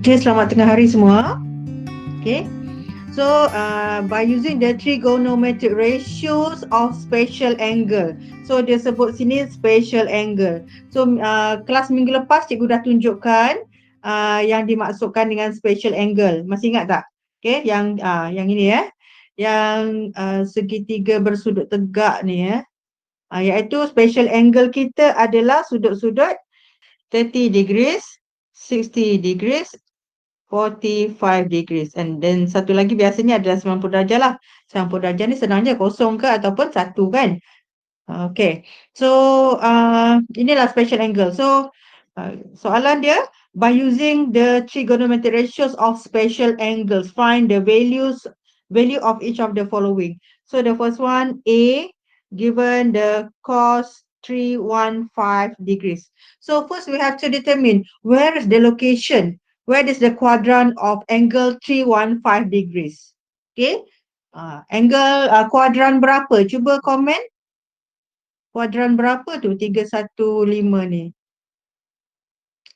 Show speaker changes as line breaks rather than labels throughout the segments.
Okay, selamat tengah hari semua. Okay, so by using the trigonometric ratios of spatial angle. So dia sebut sini spatial angle. So kelas minggu lepas cikgu dah tunjukkan yang dimaksudkan dengan spatial angle. Masih ingat tak? Okay, yang ini ya. Yang segitiga bersudut tegak ni ya. Iaitu spatial angle kita adalah sudut-sudut 30 degrees, 60 degrees, 45 degrees. And then satu lagi biasanya adalah 90 darjah lah. 90 darjah ni senang je, kosong ke ataupun satu kan. Okay. So, inilah spatial angle. So, soalan dia, by using the trigonometric ratios of spatial angles, find the value of each of the following. So, the first one, A, given the cos 315 degrees. So, first we have to determine where is the location. Where is the quadrant of angle 315 degrees? Okay. Angle quadrant berapa? Cuba komen. Kuadran berapa tu 315 ni?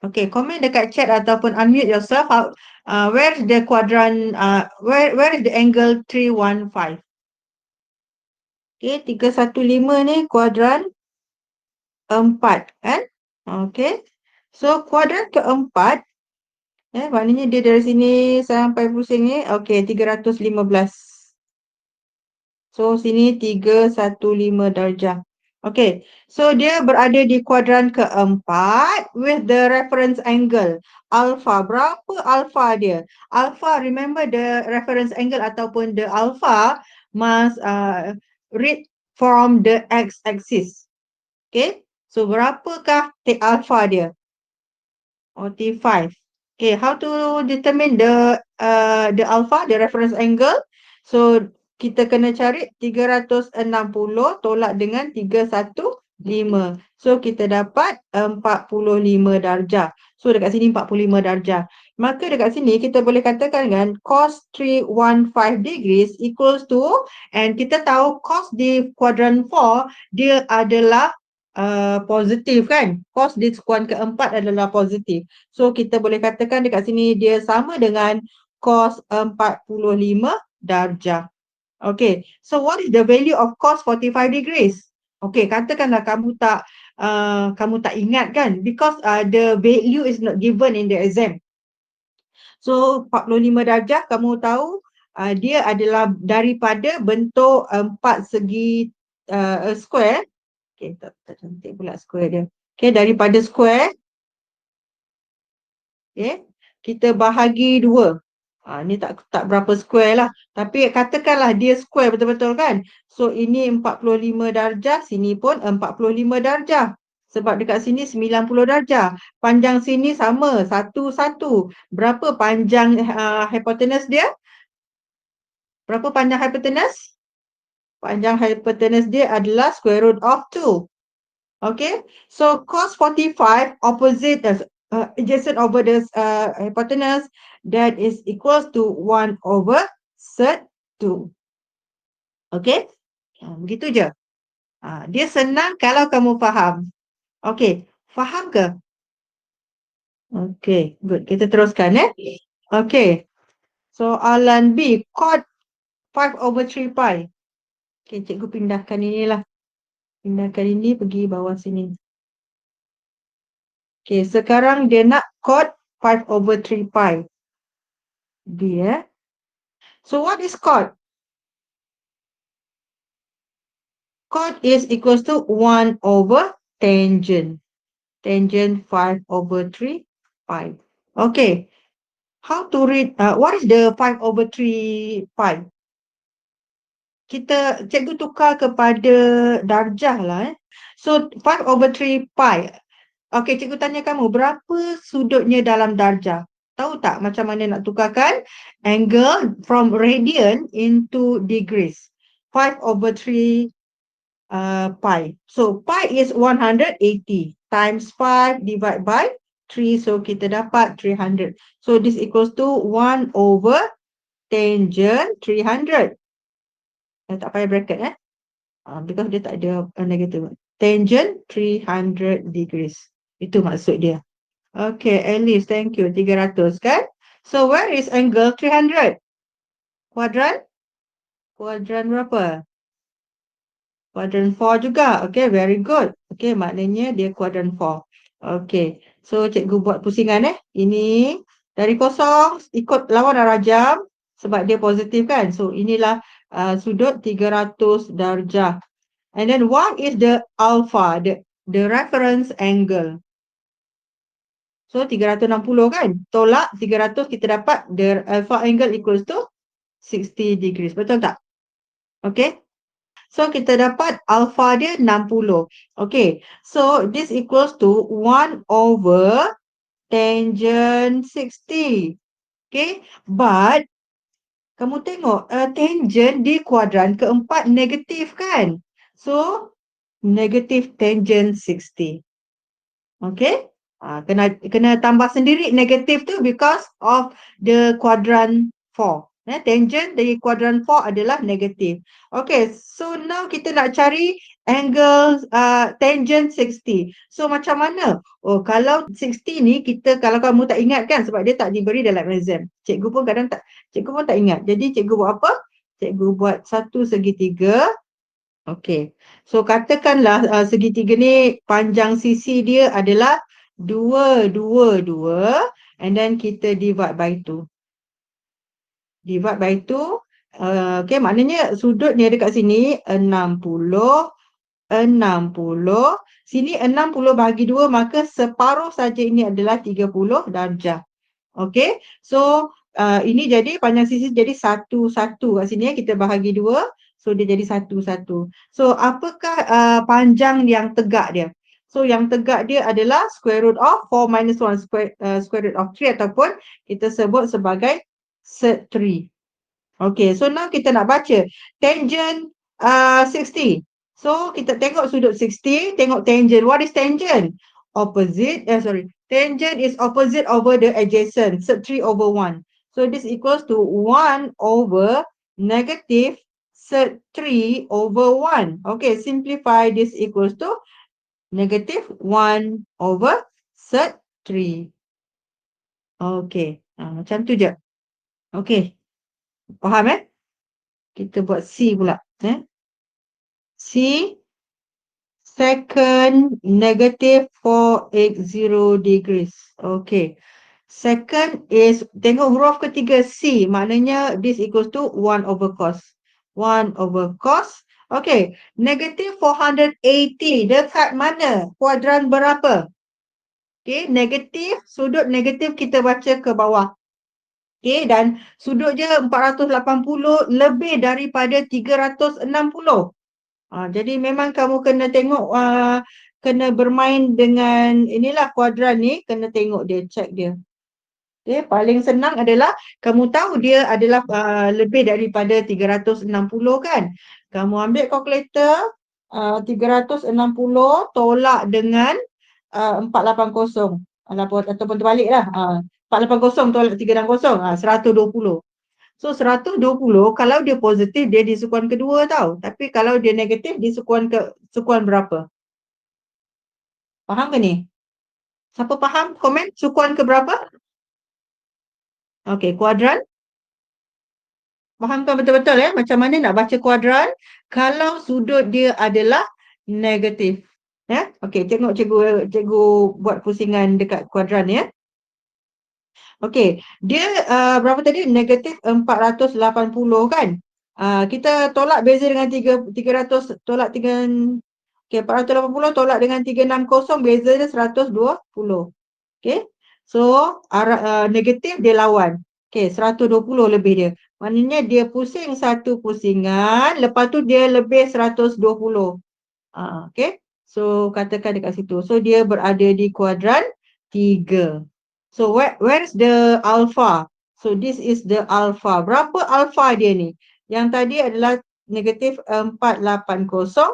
Okay, komen dekat chat ataupun unmute yourself. Where is the quadrant, where is the angle 315? Okay, 315 ni kuadran 4 kan? Okay. So, kuadran keempat, maknanya dia dari sini sampai pusing ni, okay, 315. So, sini 315 darjah. Okay, so dia berada di kuadran keempat with the reference angle alpha. Berapa alpha dia? Alpha, remember the reference angle ataupun the alpha must read from the x-axis. Okay, so berapakah take alpha dia? 45. Okay, how to determine the alpha, the reference angle? So, kita kena cari 360 tolak dengan 315. So, kita dapat 45 darjah. So, dekat sini 45 darjah. Maka dekat sini kita boleh katakan kan cos 315 degrees equals to, and kita tahu cos di kuadran 4 dia adalah positif kan. Cos di kuadran keempat adalah positif. So, kita boleh katakan dekat sini dia sama dengan cos 45 darjah. Okay, so what is the value of cos 45 degrees? Okay, katakanlah kamu tak ingat kan, because the value is not given in the exam. So 45 darjah kamu tahu dia adalah daripada bentuk 4 segi square. Okay, tak cantik pula square dia. Okay, daripada square, okay, kita bahagi 2. Ni tak berapa square lah. Tapi katakanlah dia square betul-betul kan. So ini 45 darjah, sini pun 45 darjah. Sebab dekat sini 90 darjah. Panjang sini sama, 1, 1. Berapa panjang hypotenuse dia? Berapa panjang hypotenuse? Panjang hypotenuse dia adalah square root of 2. Okay, so cos 45 opposite adjacent over the hypotenuse, that is equals to 1 over sec 2. Okay, begitu je. Dia senang kalau kamu faham. Okay, faham ke? Okay, good. Kita teruskan Okay, soalan B, cot 5 over 3 pi. Okay, cikgu pindahkan inilah. Pindahkan ini pergi bawah sini. Okay, sekarang dia nak cot 5 over 3 pi. Dia. So, what is cot? Cot is equals to 1 over tangent. Tangent 5 over 3 pi. Okay. How to read? What is the 5 over 3 pi? Cikgu tukar kepada darjah lah. So, 5 over 3 pi. Okay, cikgu tanya kamu, berapa sudutnya dalam darjah? Tahu tak macam mana nak tukarkan angle from radian into degrees? 5 over 3 pi. So, pi is 180 times 5 divided by 3. So, kita dapat 300. So, this equals to 1 over tangent 300. Tak payah bracket because dia tak ada negative. Tangent 300 degrees. Itu maksud dia. Okay, Alice, thank you. 300 kan? So where is angle 300? Kuadran? Kuadran berapa? Kuadran 4 juga. Okay, very good. Okay, maknanya dia kuadran 4. Okay, so cikgu buat pusingan Ini dari kosong ikut lawan arah jam sebab dia positif kan. So inilah sudut 300 darjah. And then what is the alpha, the reference angle? So 360 kan. Tolak 300 kita dapat the alpha angle equals to 60 degrees. Betul tak? Okay. So kita dapat alpha dia 60. Okay. So this equals to 1 over tangent 60. Okay. But kamu tengok tangent di kuadran keempat negatif kan. So negative tangent 60. Okay. Kena tambah sendiri negatif tu because of the quadrant 4. Tangent dari quadrant 4 adalah negatif. Okay, so now kita nak cari angle tangent 60. So macam mana? Oh, kalau 60 ni kalau kamu tak ingat kan sebab dia tak diberi dalam exam. Cikgu pun tak ingat. Jadi cikgu buat apa? Cikgu buat satu segitiga. Okay. So katakanlah segitiga ni panjang sisi dia adalah 2, 2, 2 and then kita divide by 2. Divide by 2. Okay, maknanya sudut ni ada kat sini 60, 60. Sini 60 bahagi 2 maka separuh saja ini adalah 30 darjah. Okay, so ini jadi panjang sisi jadi 1, 1 kat sini kita bahagi 2. So dia jadi 1, 1. So apakah panjang yang tegak dia? So yang tegak dia adalah square root of 4 minus 1 square root of 3 ataupun kita sebut sebagai sec 3. Okay, so now kita nak baca tangent 60. So kita tengok sudut 60, tengok tangent. What is tangent? Tangent is opposite over the adjacent, sec 3 over 1. So this equals to 1 over negative sec 3 over 1. Okay, simplify this equals to negative 1 over sec 3. Okay, macam tu je. Okay, faham Kita buat C pula. C second negative 480 degrees. Okay. Second is, tengok huruf ketiga C. Maknanya this equals to 1 over cos. 1 over cos. Okay. Negative 480. Dekat mana? Kuadran berapa? Okay. Negatif. Sudut negatif kita baca ke bawah. Okay, dan sudut dia 480 lebih daripada 360. Jadi memang kamu kena tengok, kena bermain dengan inilah kuadran ni, kena tengok dia, check dia. Okay, paling senang adalah kamu tahu dia adalah lebih daripada 360 kan. Kamu ambil kalkulator, 360 tolak dengan 480 ataupun terbaliklah. 480 tolak 360, 120. So 120 kalau dia positif dia di sukuan kedua tau. Tapi kalau dia negatif di sukuan berapa? Faham ke ni? Siapa faham? Komen sukuan ke berapa? Okey, kuadran. Faham kan betul-betul macam mana nak baca kuadran kalau sudut dia adalah negatif. Okey, tengok cikgu buat pusingan dekat kuadran ya. Okey, dia berapa tadi? Negatif 480 kan? Kita tolak beza dengan 300 tolak 3. Okey, 480 tolak dengan 360 beza dia 120. Okey. So negatif dia lawan. Okey, 120 lebih dia. Maknanya dia pusing satu pusingan, lepas tu dia lebih 120. Okey. So katakan dekat situ. So dia berada di kuadran 3. So where's the alpha? So this is the alpha. Berapa alpha dia ni? Yang tadi adalah negatif 480.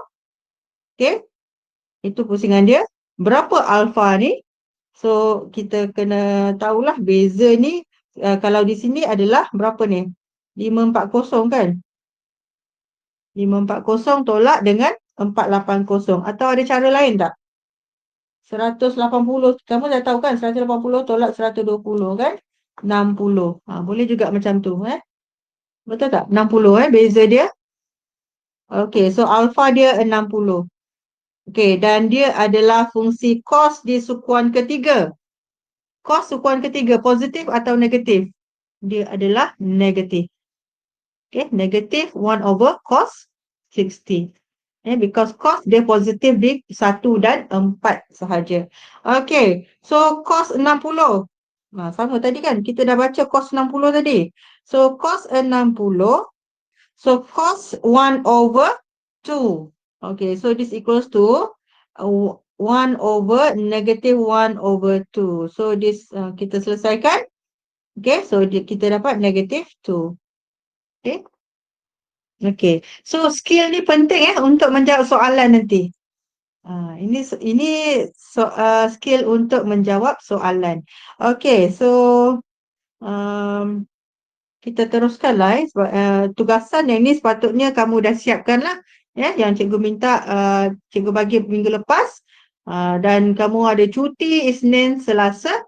Okay. Itu pusingan dia. Berapa alpha ni? So kita kena tahulah beza ni. Kalau di sini adalah berapa ni? 540 kan? 540 tolak dengan 480. Atau ada cara lain tak? 180, kamu dah tahu kan 180 tolak 120 kan? 60. Boleh juga macam tu. Betul tak? 60 beza dia. Okey, so alpha dia 60. Okey, dan dia adalah fungsi cos di sukuan ketiga. Cos sukuan ketiga, positif atau negatif? Dia adalah negatif. Okay, negative 1 over cos 60. Because cos dia positif di 1 dan 4 sahaja. Okay, so cos 60. Sama tadi kan, kita dah baca cos 60 tadi. So cos 60, so cos 1 over 2. Okay, so this equals to 1 over negative 1 over 2. So this kita selesaikan. Okay, so kita dapat negative 2. Okay. Okay, so skill ni penting untuk menjawab soalan nanti. Ini skill untuk menjawab soalan. Okay, so kita teruskanlah. Tugasan yang ni sepatutnya kamu dah siapkan lah. Yang cikgu minta, cikgu bagi minggu lepas. Dan kamu ada cuti Isnin, Selasa.